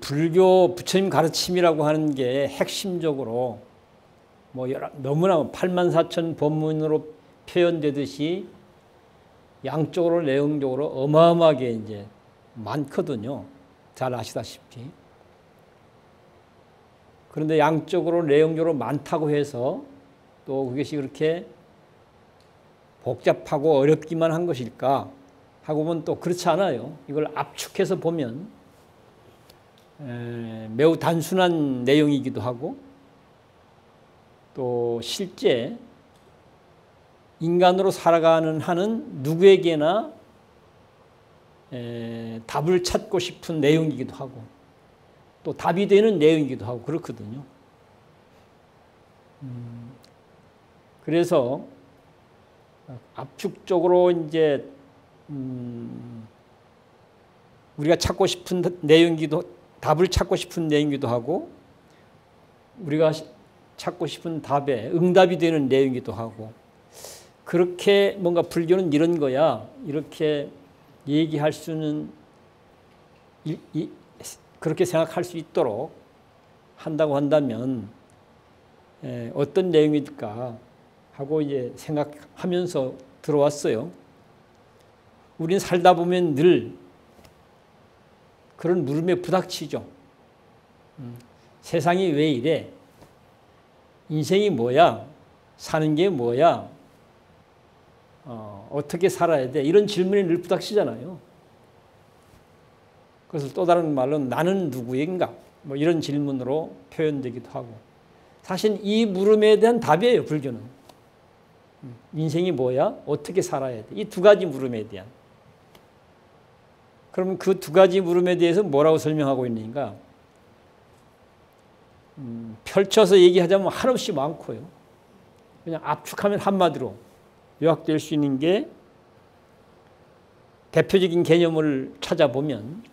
불교 부처님 가르침이라고 하는 게 핵심적으로 너무나 84,000 법문으로 표현되듯이 양쪽으로 내용적으로 어마어마하게 이제 많거든요. 잘 아시다시피. 그런데 양쪽으로 내용적으로 많다고 해서 또 그것이 그렇게 복잡하고 어렵기만 한 것일까 하고 보면 또 그렇지 않아요. 이걸 압축해서 보면 매우 단순한 내용이기도 하고 또 실제 인간으로 살아가는 한은 누구에게나 답을 찾고 싶은 내용이기도 하고 또 답이 되는 내용이기도 하고 그렇거든요. 그래서 압축적으로 이제 우리가 찾고 싶은 내용이기도 답을 찾고 싶은 내용이기도 하고 우리가 찾고 싶은 답에 응답이 되는 내용이기도 하고 그렇게 뭔가 불교는 이런 거야 이렇게 얘기할 수는 그렇게 생각할 수 있도록 한다고 한다면 어떤 내용일까 하고 이제 생각하면서 들어왔어요. 우리는 살다 보면 늘 그런 물음에 부닥치죠. 세상이 왜 이래? 인생이 뭐야? 사는 게 뭐야? 어떻게 살아야 돼? 이런 질문에 늘 부닥치잖아요. 그것을 또 다른 말로 나는 누구인가? 이런 질문으로 표현되기도 하고 사실 이 물음에 대한 답이에요. 불교는. 인생이 뭐야? 어떻게 살아야 돼? 이 두 가지 물음에 대한. 그러면 그 두 가지 물음에 대해서 뭐라고 설명하고 있는가? 펼쳐서 얘기하자면 한없이 많고요. 그냥 압축하면 한마디로 요약될 수 있는 게 대표적인 개념을 찾아보면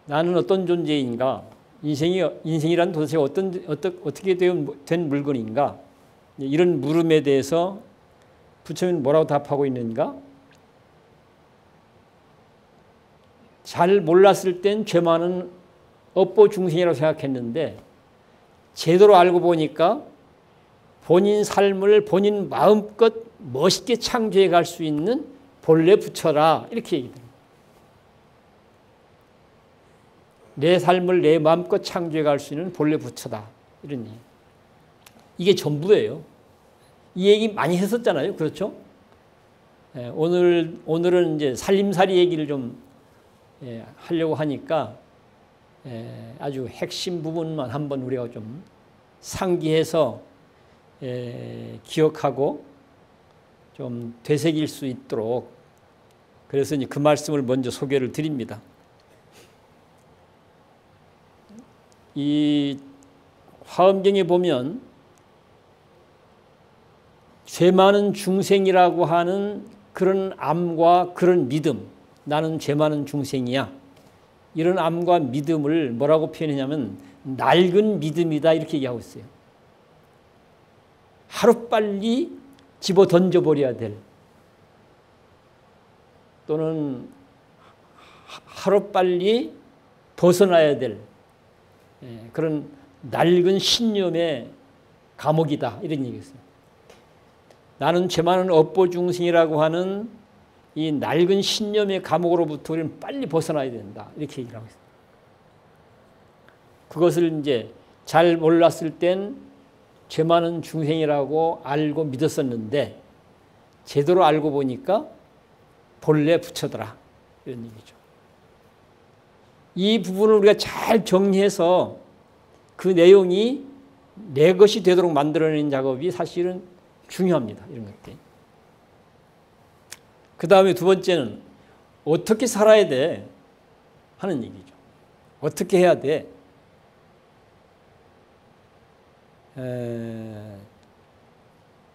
나는 어떤 존재인가? 인생이란 도대체 어떻게 된 물건인가? 이런 물음에 대해서 부처님은 뭐라고 답하고 있는가? 잘 몰랐을 땐 죄 많은 업보 중생이라고 생각했는데 제대로 알고 보니까 본인 삶을 본인 마음껏 멋있게 창조해 갈 수 있는 본래 부처라 이렇게 얘기합니다. 내 삶을 내 마음껏 창조해 갈 수 있는 본래 부처다 이런 얘기. 이게 전부예요. 이 얘기 많이 했었잖아요. 그렇죠? 오늘은 이제 살림살이 얘기를 좀 하려고 하니까 아주 핵심 부분만 한번 우리가 좀 상기해서 기억하고 좀 되새길 수 있도록 그래서 이제 그 말씀을 먼저 소개를 드립니다. 이 화엄경에 보면 죄 많은 중생이라고 하는 그런 암과 그런 믿음, 나는 죄 많은 중생이야. 이런 암과 믿음을 뭐라고 표현하냐면 낡은 믿음이다 이렇게 얘기하고 있어요. 하루빨리 집어 던져버려야 될 또는 하루빨리 벗어나야 될 그런 낡은 신념의 감옥이다 이런 얘기였어요. 나는 죄 많은 업보 중생이라고 하는 이 낡은 신념의 감옥으로부터 우리는 빨리 벗어나야 된다 이렇게 얘기를 하고 있어요. 그것을 이제 잘 몰랐을 땐 죄 많은 중생이라고 알고 믿었었는데 제대로 알고 보니까 본래 부처더라 이런 얘기죠. 이 부분을 우리가 잘 정리해서 그 내용이 내 것이 되도록 만들어내는 작업이 사실은 중요합니다. 이런 것들. 그 다음에 두 번째는 어떻게 살아야 돼 하는 얘기죠. 어떻게 해야 돼?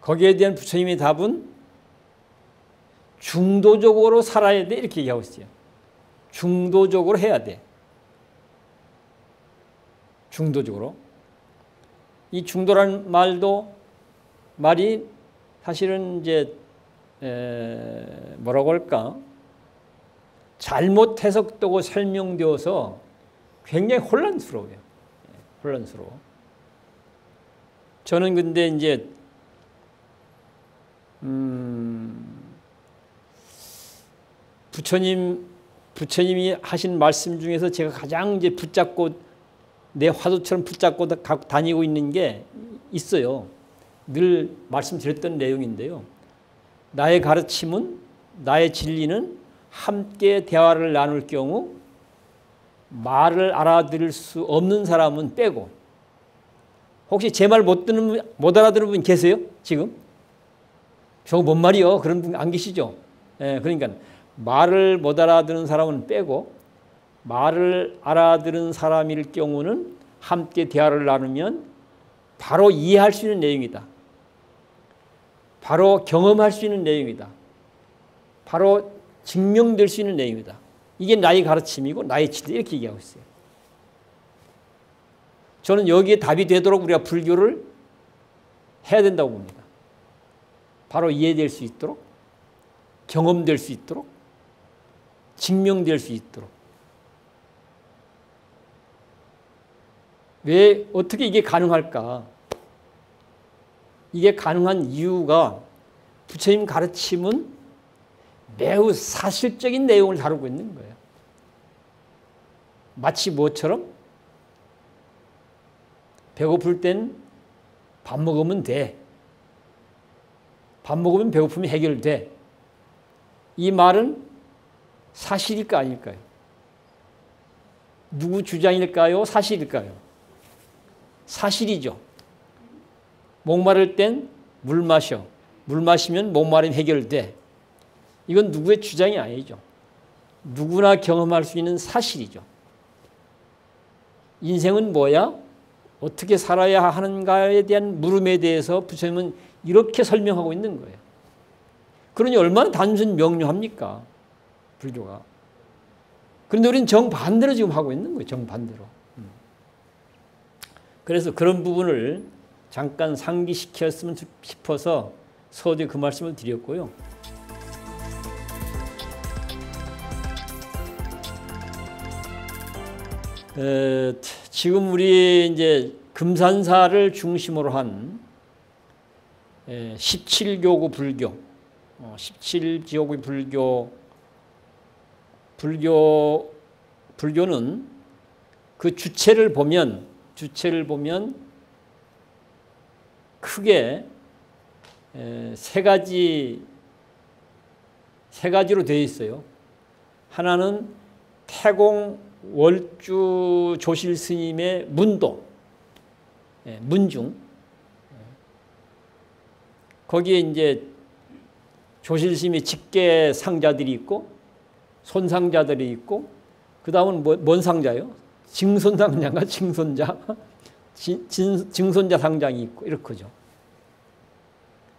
거기에 대한 부처님의 답은 중도적으로 살아야 돼 이렇게 얘기하고 있어요. 중도적으로 해야 돼. 중도적으로. 이 중도라는 말이 사실은 이제 뭐라고 할까? 잘못 해석되고 설명되어서 굉장히 혼란스러워요. 혼란스러워. 저는 근데 이제 부처님이 하신 말씀 중에서 제가 가장 이제 붙잡고 내 화두처럼 붙잡고 다니고 있는 게 있어요. 늘 말씀드렸던 내용인데요. 나의 가르침은, 나의 진리는 함께 대화를 나눌 경우 말을 알아들을 수 없는 사람은 빼고. 혹시 제 말 못 알아들은 분 계세요? 지금? 저거 뭔 말이요? 그런 분 안 계시죠? 예, 그러니까 말을 못 알아듣는 사람은 빼고 말을 알아들은 사람일 경우는 함께 대화를 나누면 바로 이해할 수 있는 내용이다. 바로 경험할 수 있는 내용이다. 바로 증명될 수 있는 내용이다. 이게 나의 가르침이고 나의 진리, 이렇게 얘기하고 있어요. 저는 여기에 답이 되도록 우리가 불교를 해야 된다고 봅니다. 바로 이해될 수 있도록, 경험될 수 있도록, 증명될 수 있도록. 왜, 어떻게 이게 가능할까? 이게 가능한 이유가 부처님 가르침은 매우 사실적인 내용을 다루고 있는 거예요. 마치 뭐처럼? 배고플 땐 밥 먹으면 돼. 밥 먹으면 배고픔이 해결돼. 이 말은 사실일까 아닐까요? 누구 주장일까요? 사실일까요? 사실이죠. 목마를 땐 물 마셔. 물 마시면 목마름 해결돼. 이건 누구의 주장이 아니죠. 누구나 경험할 수 있는 사실이죠. 인생은 뭐야? 어떻게 살아야 하는가에 대한 물음에 대해서 부처님은 이렇게 설명하고 있는 거예요. 그러니 얼마나 단순 명료합니까? 불교가. 그런데 우리는 정반대로 지금 하고 있는 거예요. 정반대로. 그래서 그런 부분을 잠깐 상기시켰으면 싶어서 서두에 그 말씀을 드렸고요. 지금 우리 이제 금산사를 중심으로 한 17교구 불교, 17지옥의 불교는 그 주체를 보면 크게 세 가지로 되어 있어요. 하나는 태공 월주 조실 스님의 문도, 문중. 거기에 이제 조실 스님의 직계 상자들이 있고, 손상자들이 있고, 그 다음은 뭔 상자요? 증손상자인가? 증손자? 증손자 상장이 있고, 이렇게죠.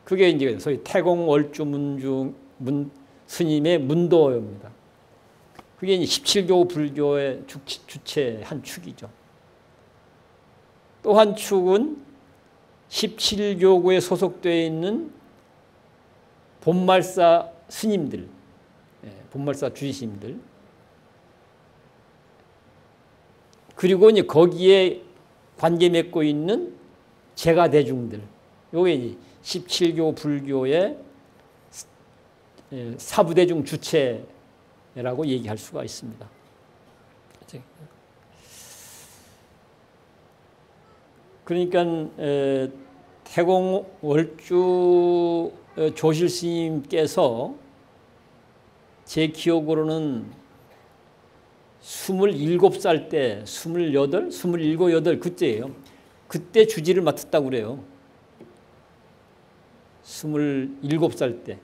그게 이제 소위 태공 월주 문중 스님의 문도입니다. 그게 이제 17교 불교의 주체 한 축이죠. 또 한 축은 17교구에 소속되어 있는 본말사 스님들, 본말사 주지스님들. 그리고 이제 거기에 관계 맺고 있는 제가대중들. 요게 이제 17교 불교의 사부대중 주체라고 얘기할 수가 있습니다. 그러니까 태공 월주 조실 스님께서 제 기억으로는 27살 때, 28, 27 그때예요. 그때 주지를 맡았다고 그래요. 27살 때.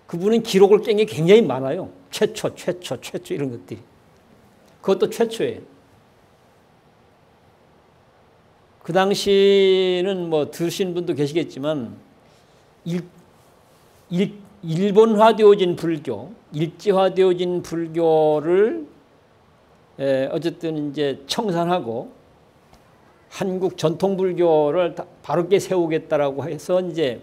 그분은 기록을 깬 게 굉장히 많아요. 최초 이런 것들이. 그것도 최초예요. 그 당시는 뭐 들으신 분도 계시겠지만 일본화되어진 불교, 일제화되어진 불교를 어쨌든 이제 청산하고 한국 전통 불교를 바르게 세우겠다라고 해서 이제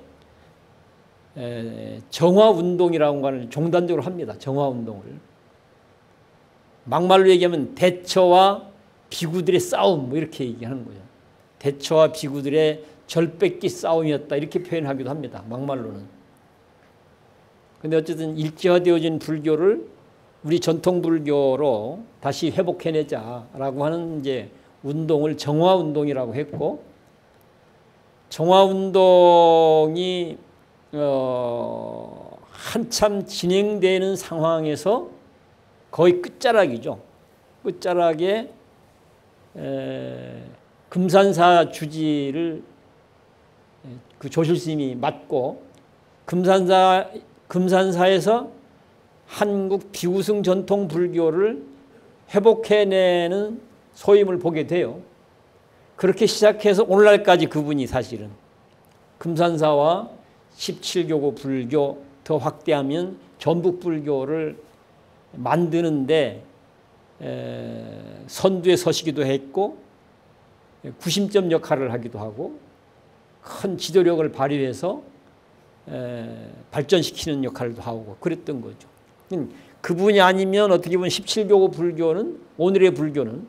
정화 운동이라고 하는 종단적으로 합니다. 정화 운동을. 막말로 얘기하면 대처와 비구들의 싸움 뭐 이렇게 얘기하는 거죠. 대처와 비구들의 절뺏기 싸움이었다 이렇게 표현하기도 합니다. 막말로는. 근데 어쨌든 일제화되어진 불교를 우리 전통 불교로 다시 회복해내자라고 하는 이제 운동을 정화운동이라고 했고, 정화운동이 한참 진행되는 상황에서 거의 끝자락이죠. 끝자락에 금산사 주지를 그 조실스님이 맡고 금산사에서 한국 비구승 전통 불교를 회복해내는 소임을 보게 돼요. 그렇게 시작해서 오늘날까지 그분이 사실은 금산사와 17교구 불교 더 확대하면 전북 불교를 만드는데 선두에 서시기도 했고 구심점 역할을 하기도 하고 큰 지도력을 발휘해서 발전시키는 역할도 하고 그랬던 거죠. 그분이 아니면 어떻게 보면 17교구 불교는 오늘의 불교는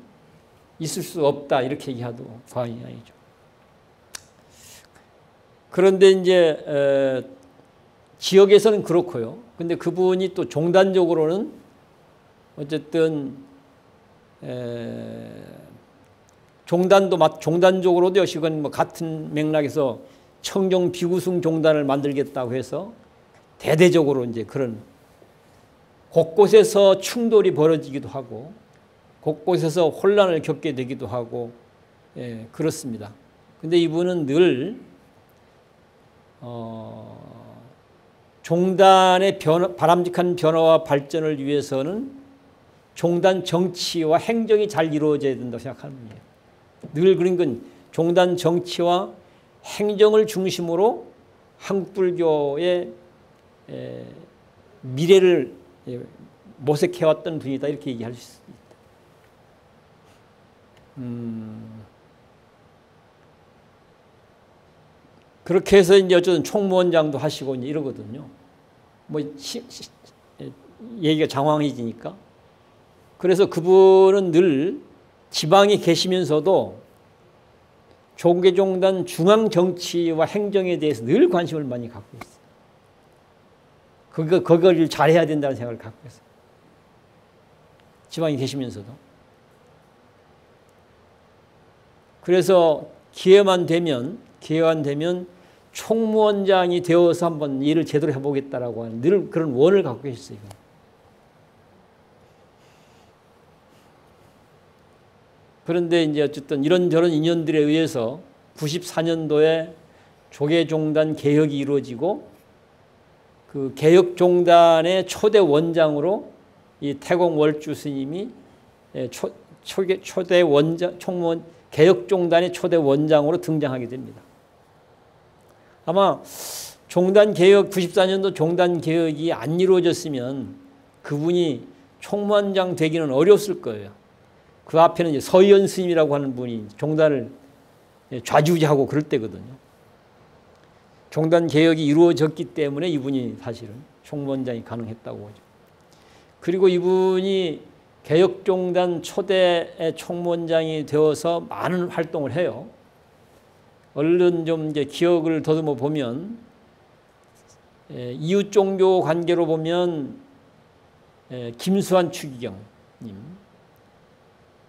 있을 수 없다 이렇게 얘기해도 과언이 아니죠. 그런데 이제 지역에서는 그렇고요. 근데 그분이 또 종단적으로는 어쨌든 종단적으로도 여시건 뭐 같은 맥락에서 청정 비구승 종단을 만들겠다고 해서 대대적으로 이제 그런 곳곳에서 충돌이 벌어지기도 하고 곳곳에서 혼란을 겪게 되기도 하고 그렇습니다. 근데 이분은 늘 종단의 바람직한 변화와 발전을 위해서는 종단 정치와 행정이 잘 이루어져야 된다고 생각하는 분이에요. 늘 그런 건 종단 정치와 행정을 중심으로 한국 불교의 미래를 모색해왔던 분이다 이렇게 얘기할 수 있습니다. 그렇게 해서 이제 어쨌든 총무원장도 하시고 이제 이러거든요. 뭐 얘기가 장황해지니까. 그래서 그분은 늘 지방에 계시면서도 종계종단 중앙 정치와 행정에 대해서 늘 관심을 많이 갖고 있어요. 그걸 잘해야 된다는 생각을 갖고 있어요. 지방에 계시면서도. 그래서 기회만 되면 총무원장이 되어서 한번 일을 제대로 해보겠다라고 하는 늘 그런 원을 갖고 계셨어요. 그런데 이제 어쨌든 이런저런 인연들에 의해서 94년도에 조계종단 개혁이 이루어지고 그 개혁종단의 초대 원장으로 이 태공월주 스님이 초대 원장, 총무원, 개혁종단의 초대 원장으로 등장하게 됩니다. 아마 종단 개혁, 94년도 종단 개혁이 안 이루어졌으면 그분이 총무원장 되기는 어려웠을 거예요. 그 앞에는 이제 서희연 스님이라고 하는 분이 종단을 좌지우지하고 그럴 때거든요. 종단 개혁이 이루어졌기 때문에 이분이 사실은 총무원장이 가능했다고 하죠. 그리고 이분이 개혁종단 초대 총무원장이 되어서 많은 활동을 해요. 얼른 좀 이제 기억을 더듬어 보면 이웃 종교 관계로 보면 김수환 추기경님,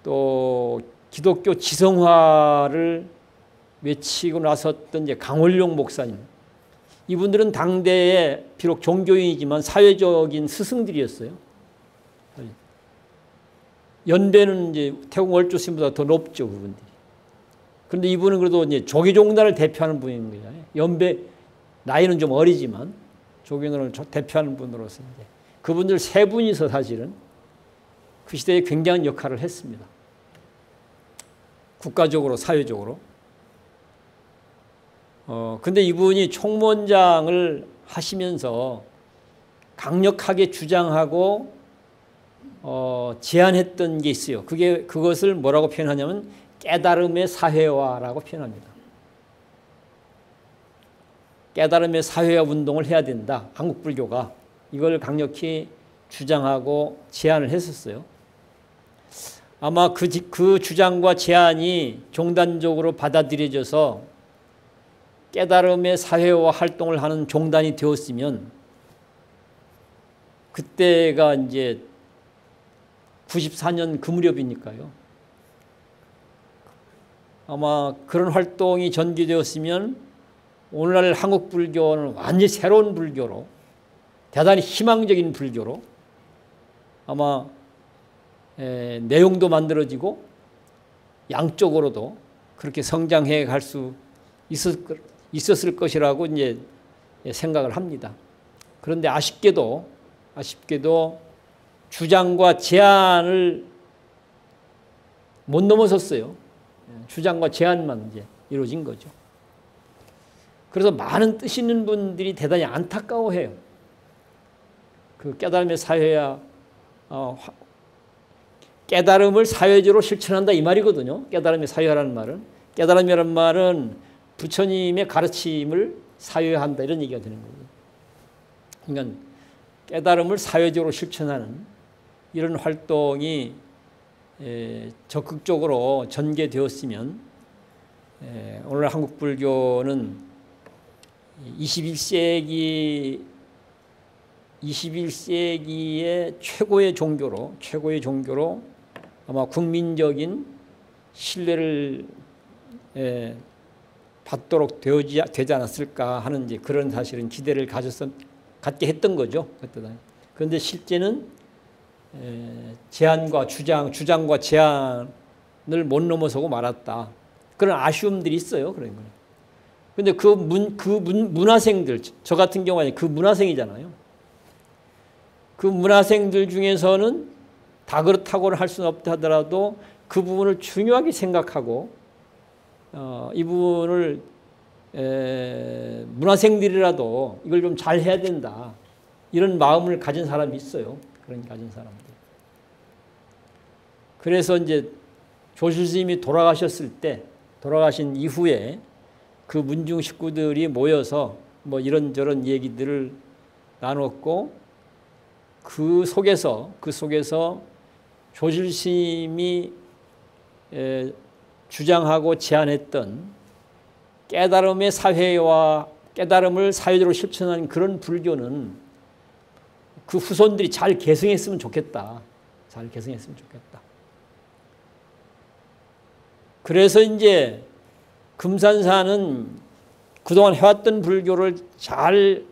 또 기독교 지성화를 외치고 나섰던 이제 강원룡 목사님, 이분들은 당대에 비록 종교인이지만 사회적인 스승들이었어요. 연배는 이제 태국 월주 스님보다 더 높죠, 그분들이. 그런데 이분은 그래도 이제 조계종단을 대표하는 분인 거잖아요. 연배 나이는 좀 어리지만 조계종단을 대표하는 분으로서 이제 그분들 세 분이서 사실은 그 시대에 굉장한 역할을 했습니다. 국가적으로, 사회적으로. 근데 이분이 총무원장을 하시면서 강력하게 주장하고 제안했던 게 있어요. 그것을 뭐라고 표현하냐면 깨달음의 사회화라고 표현합니다. 깨달음의 사회화 운동을 해야 된다. 한국 불교가 이걸 강력히 주장하고 제안을 했었어요. 아마 그 주장과 제안이 종단적으로 받아들여져서 깨달음의 사회와 활동을 하는 종단이 되었으면 그때가 이제 94년 그 무렵이니까요. 아마 그런 활동이 전개되었으면 오늘날 한국 불교는 완전히 새로운 불교로, 대단히 희망적인 불교로 아마 내용도 만들어지고 양쪽으로도 그렇게 성장해 갈 수 있었을 것이라고 이제 생각을 합니다. 그런데 아쉽게도 주장과 제안을 못 넘어섰어요. 주장과 제안만 이제 이루어진 거죠. 그래서 많은 뜻 있는 분들이 대단히 안타까워해요. 그 깨달음의 사회야, 깨달음을 사회적으로 실천한다 이 말이거든요. 깨달음의 사회화라는 말은. 깨달음이라는 말은 부처님의 가르침을 사회화한다 이런 얘기가 되는 거예요. 그러니까 깨달음을 사회적으로 실천하는 이런 활동이 적극적으로 전개되었으면 오늘 한국 불교는 21세기의 최고의 종교로 아마 국민적인 신뢰를 받도록 되지 않았을까 하는 이제 그런 사실은 기대를 갖게 했던 거죠. 그런데 실제는 제안과 주장과 제안을 못 넘어서고 말았다. 그런 아쉬움들이 있어요. 그런 거는. 근데 그 문화생들, 저 같은 경우는 그 문화생이잖아요. 그 문화생들 중에서는 다 그렇다고는 할 수는 없다 하더라도 그 부분을 중요하게 생각하고 이 부분을 문화생들이라도 이걸 좀 잘 해야 된다. 이런 마음을 가진 사람이 있어요. 그런 가진 사람들. 그래서 이제 조실 스님이 돌아가신 이후에 그 문중 식구들이 모여서 뭐 이런저런 얘기들을 나눴고 그 속에서 조실 스님이 주장하고 제안했던 깨달음의 사회와 깨달음을 사회적으로 실천하는 그런 불교는 그 후손들이 잘 계승했으면 좋겠다. 그래서 이제 금산사는 그동안 해왔던 불교를 잘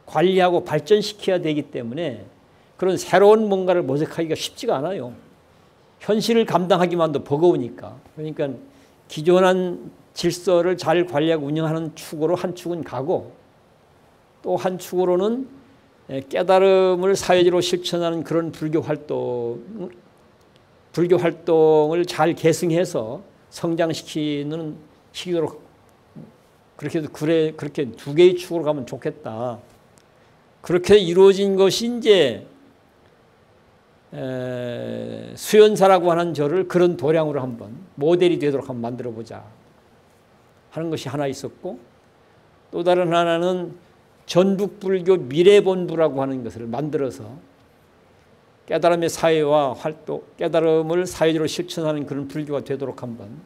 관리하고 발전시켜야 되기 때문에 그런 새로운 뭔가를 모색하기가 쉽지가 않아요. 현실을 감당하기만도 버거우니까. 그러니까 기존한 질서를 잘 관리하고 운영하는 축으로 한 축은 가고 또 한 축으로는 깨달음을 사회적으로 실천하는 그런 불교 활동을 잘 계승해서 성장시키는 시기로 그렇게 두 개의 축으로 가면 좋겠다. 그렇게 이루어진 것이 이제 수연사라고 하는 저를 그런 도량으로 한번 모델이 되도록 한번 만들어보자 하는 것이 하나 있었고 또 다른 하나는 전북불교 미래본부라고 하는 것을 만들어서 깨달음의 사회와 활동, 깨달음을 사회적으로 실천하는 그런 불교가 되도록 한번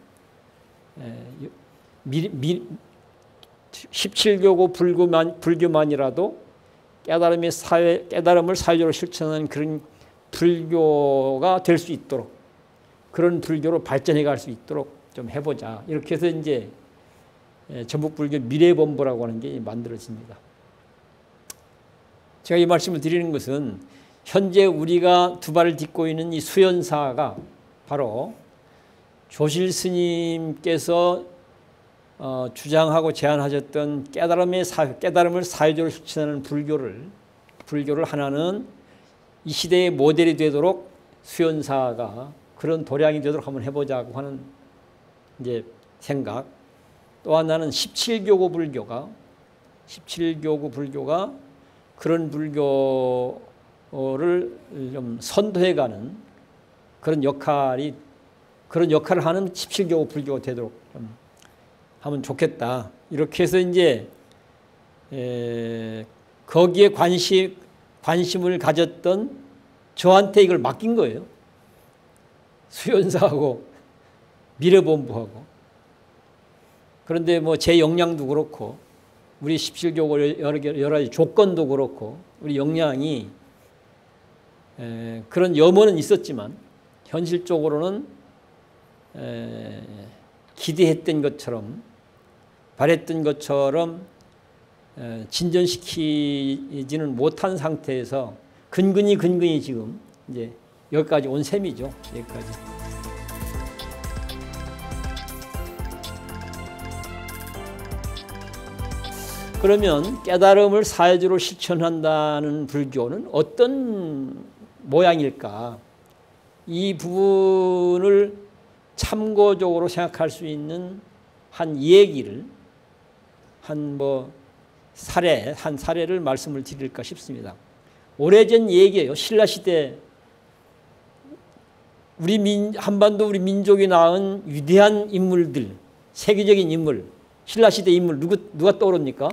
17교고 불교만이라도 깨달음을 사회적으로 실천하는 그런 불교가 될 수 있도록 그런 불교로 발전해 갈 수 있도록 좀 해보자. 이렇게 해서 이제 전북불교 미래본부라고 하는 게 만들어집니다. 제가 이 말씀을 드리는 것은 현재 우리가 두 발을 딛고 있는 이 수연사가 바로 조실 스님께서 주장하고 제안하셨던 깨달음을 사회적으로 실천하는 불교를 하나는 이 시대의 모델이 되도록 수연사가 그런 도량이 되도록 한번 해보자고 하는 이제 생각. 또 하나는 17교구 불교가 그런 불교를 좀 선도해가는 그런 역할을 하는 17교구 불교가 되도록 좀 하면 좋겠다. 이렇게 해서 이제 거기에 관심을 가졌던 저한테 이걸 맡긴 거예요. 수연사하고 미래본부하고. 그런데 뭐 제 역량도 그렇고 우리 17교구 여러 가지 조건도 그렇고 우리 역량이 그런 염원은 있었지만 현실적으로는 기대했던 것처럼 바랬던 것처럼 진전시키지는 못한 상태에서 근근히 지금 이제 여기까지 온 셈이죠. 여기까지. 그러면 깨달음을 사회적으로 실천한다는 불교는 어떤 모양일까? 이 부분을 참고적으로 생각할 수 있는 한 얘기를 한 사례를 말씀을 드릴까 싶습니다. 오래전 얘기예요. 신라시대 한반도 우리 민족이 낳은 위대한 인물들, 세계적인 인물, 신라시대 인물 누가 떠오릅니까?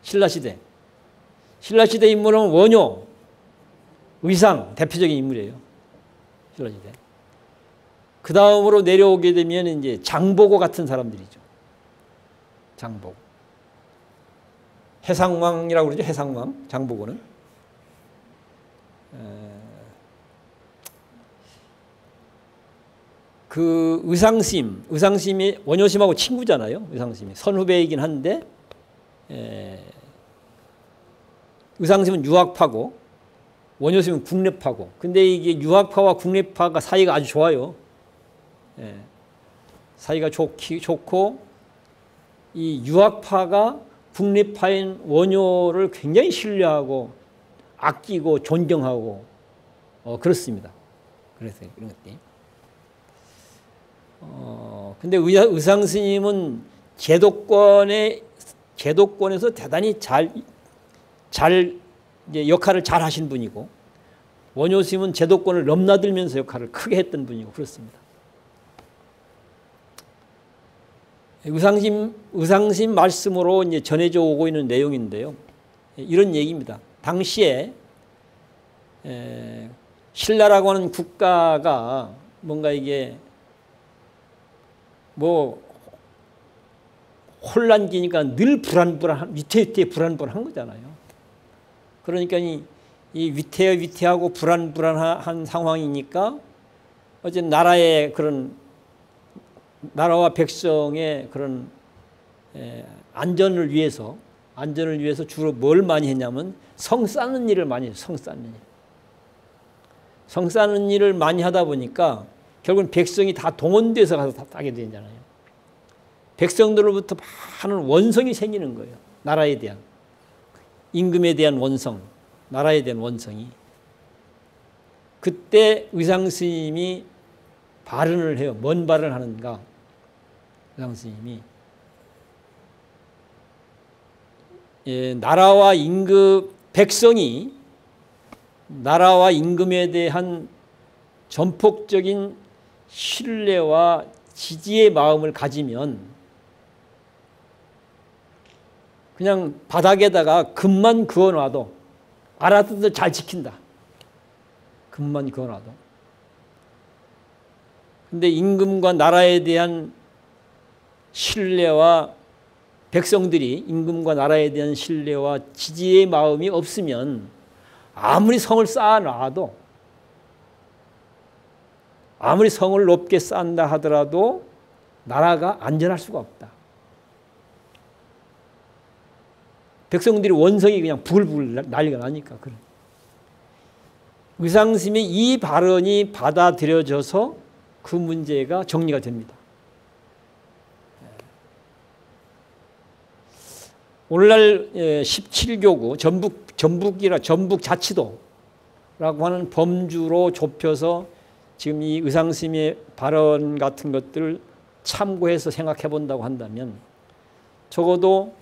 신라시대 인물은 원효, 의상 대표적인 인물이에요. 신라시대. 그 다음으로 내려오게 되면 이제 장보고 같은 사람들이죠. 장보고. 해상왕이라고 그러죠. 해상왕, 장보고는. 그 의상심이 원효심하고 친구잖아요. 의상심이 선후배이긴 한데 의상심은 유학파고 원효심은 국내파고. 근데 이게 유학파와 국내파가 사이가 아주 좋아요. 사이가 좋고 이 유학파가 국내파인 원효를 굉장히 신뢰하고 아끼고 존경하고 그렇습니다. 그래서 이런 것들이. 근데 의상 스님은 제도권에서 대단히 잘 이제 역할을 잘 하신 분이고 원효 스님은 제도권을 넘나들면서 역할을 크게 했던 분이고 그렇습니다. 의상심 말씀으로 이제 전해져 오고 있는 내용인데요. 이런 얘기입니다. 당시에 신라라고 하는 국가가 뭔가 이게 혼란기니까 늘 위태위태 불안불안한 거잖아요. 그러니까 이 위태하고 불안한 상황이니까 어쨌든 나라와 백성의 그런 안전을 위해서 주로 뭘 많이 했냐면 성 쌓는 일을 많이 해요. 성 쌓는 일을 많이 하다 보니까 결국은 백성이 다 동원돼서 가서 다 따게 되잖아요. 백성들로부터 많은 원성이 생기는 거예요. 나라에 대한. 임금에 대한 원성, 나라에 대한 원성이. 그때 의상스님이 발언을 해요. 뭔 발언을 하는가? 의상스님이 백성이 나라와 임금에 대한 전폭적인 신뢰와 지지의 마음을 가지면 그냥 바닥에다가 금만 그어놔도 알아듣도 잘 지킨다. 금만 그어놔도. 근데 임금과 나라에 대한 신뢰와 백성들이 임금과 나라에 대한 신뢰와 지지의 마음이 없으면 아무리 성을 쌓아놔도 아무리 성을 높게 쌓는다 하더라도 나라가 안전할 수가 없다. 백성들이 원성이 그냥 부글부글 난리가 나니까. 의상스님의 이 발언이 받아들여져서 그 문제가 정리가 됩니다. 오늘날 17교구 전북자치도라고 하는 범주로 좁혀서 지금 이 의상스님의 발언 같은 것들을 참고해서 생각해 본다고 한다면 적어도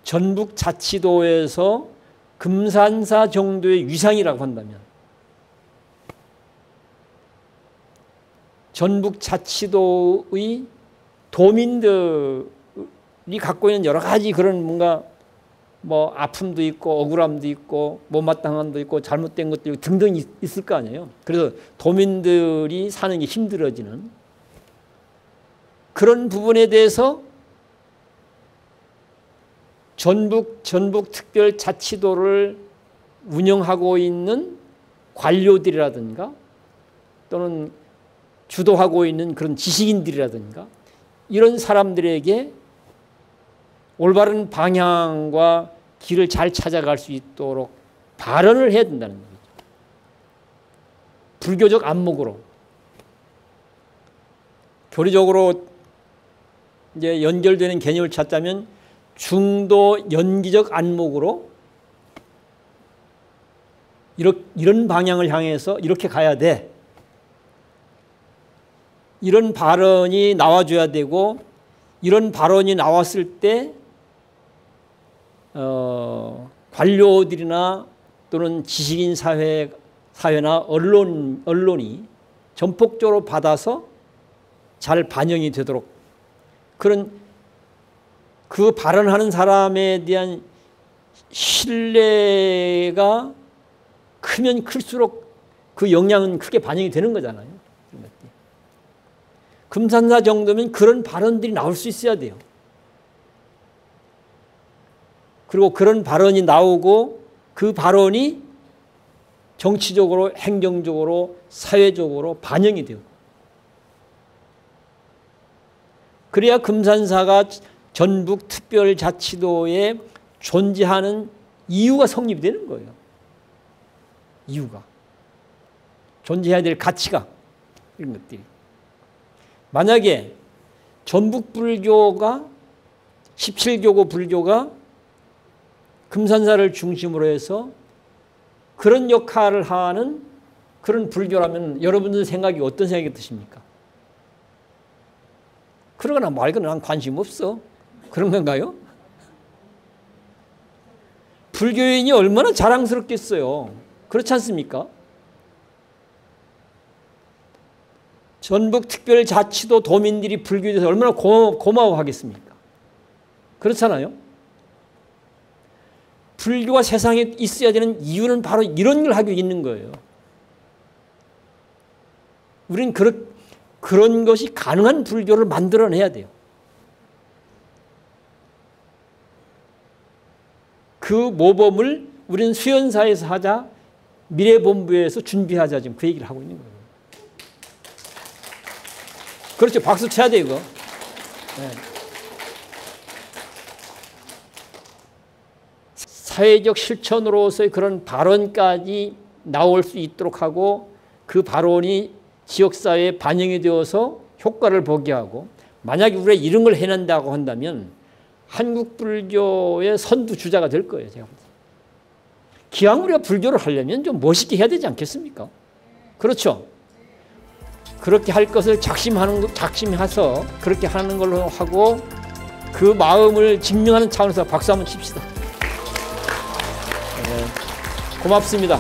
전북자치도에서 금산사 정도의 위상이라고 한다면 전북자치도의 도민들이 갖고 있는 여러 가지 그런 뭔가 뭐 아픔도 있고 억울함도 있고 못마땅함도 있고 잘못된 것도 있고 등등 있을 거 아니에요. 그래서 도민들이 사는 게 힘들어지는 그런 부분에 대해서 전북특별자치도를 운영하고 있는 관료들이라든가 또는 주도하고 있는 그런 지식인들이라든가 이런 사람들에게 올바른 방향과 길을 잘 찾아갈 수 있도록 발언을 해야 된다는 거죠. 불교적 안목으로. 교리적으로 이제 연결되는 개념을 찾자면 중도 연기적 안목으로 이런 방향을 향해서 이렇게 가야 돼. 이런 발언이 나와줘야 되고 이런 발언이 나왔을 때 관료들이나 또는 지식인 사회나 언론이 전폭적으로 받아서 잘 반영이 되도록 그런 그 발언하는 사람에 대한 신뢰가 크면 클수록 그 영향은 크게 반영이 되는 거잖아요. 금산사 정도면 그런 발언들이 나올 수 있어야 돼요. 그리고 그런 발언이 나오고 그 발언이 정치적으로, 행정적으로, 사회적으로 반영이 되고 그래야 금산사가 전북특별자치도에 존재하는 이유가 성립이 되는 거예요. 이유가. 존재해야 될 가치가 이런 것들이. 만약에 전북불교가 17교구 불교가 금산사를 중심으로 해서 그런 역할을 하는 그런 불교라면 여러분들 생각이 어떤 생각이 드십니까? 그러거나 말거나 난 관심 없어. 그런 건가요? 불교인이 얼마나 자랑스럽겠어요. 그렇지 않습니까? 전북특별자치도 도민들이 불교에 대해서 얼마나 고마워하겠습니까? 그렇잖아요. 불교가 세상에 있어야 되는 이유는 바로 이런 걸 하고 있는 거예요. 우리는 그런 것이 가능한 불교를 만들어내야 돼요. 그 모범을 우리는 수연사에서 하자, 미래본부에서 준비하자 지금 그 얘기를 하고 있는 거예요. 그렇죠. 박수 쳐야 돼 이거. 네. 사회적 실천으로서의 그런 발언까지 나올 수 있도록 하고 그 발언이 지역사회에 반영이 되어서 효과를 보게 하고 만약에 우리가 이런 걸 해낸다고 한다면 한국 불교의 선두주자가 될 거예요. 제가 볼 때. 기왕 우리가 불교를 하려면 좀 멋있게 해야 되지 않겠습니까? 그렇죠. 그렇게 할 것을 작심해서 그렇게 하는 걸로 하고 그 마음을 증명하는 차원에서 박수 한번 칩시다. 네, 고맙습니다.